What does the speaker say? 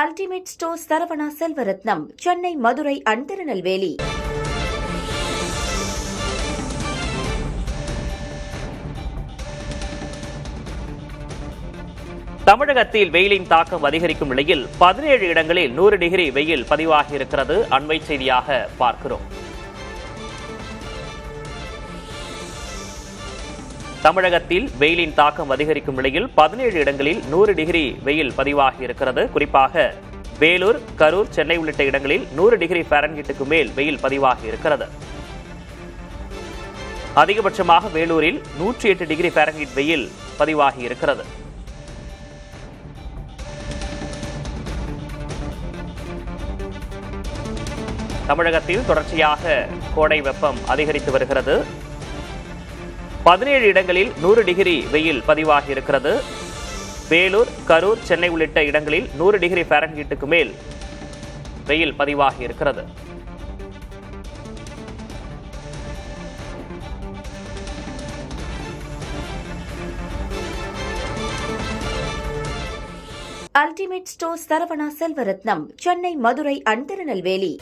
Ultimate store Saravana Selvarathnam, Chennai, Madurai and Tirunelveli. தமிழகத்தில் வெயிலின் தாக்கம் அதிகரிக்கும் நிலையில் 17 இடங்களில் 100 டிகிரி வெயில் பதிவாகியிருக்கிறது. அண்மை செய்தியாக பார்க்கிறோம். தமிழகத்தில் வெயிலின் தாக்கம் அதிகரிக்கும் நிலையில் 17 இடங்களில் 100 டிகிரி வெயில் பதிவாகியிருக்கிறது. குறிப்பாக வேலூர், கரூர், சென்னை உள்ளிட்ட இடங்களில் 100 டிகிரி ஃபாரன்ஹீட்டுக்கு மேல் வெயில் பதிவாகியிருக்கிறது. அதிகபட்சமாக வேலூரில் 108 டிகிரி ஃபாரன்ஹீட் வெயில் பதிவாகியிருக்கிறது. தமிழகத்தில் தொடர்ச்சியாக கோடை வெப்பம் அதிகரித்து வருகிறது. 17 இடங்களில் 100 டிகிரி வெயில் பதிவாகியிருக்கிறது. வேலூர், கரூர், சென்னை உள்ளிட்ட இடங்களில் 100 டிகிரி ஃபாரன்ஹீட்டுக்கு மேல் வெயில் பதிவாகியிருக்கிறது. Ultimate store Saravana Selvarathnam, Chennai, Madurai and Tirunelveli.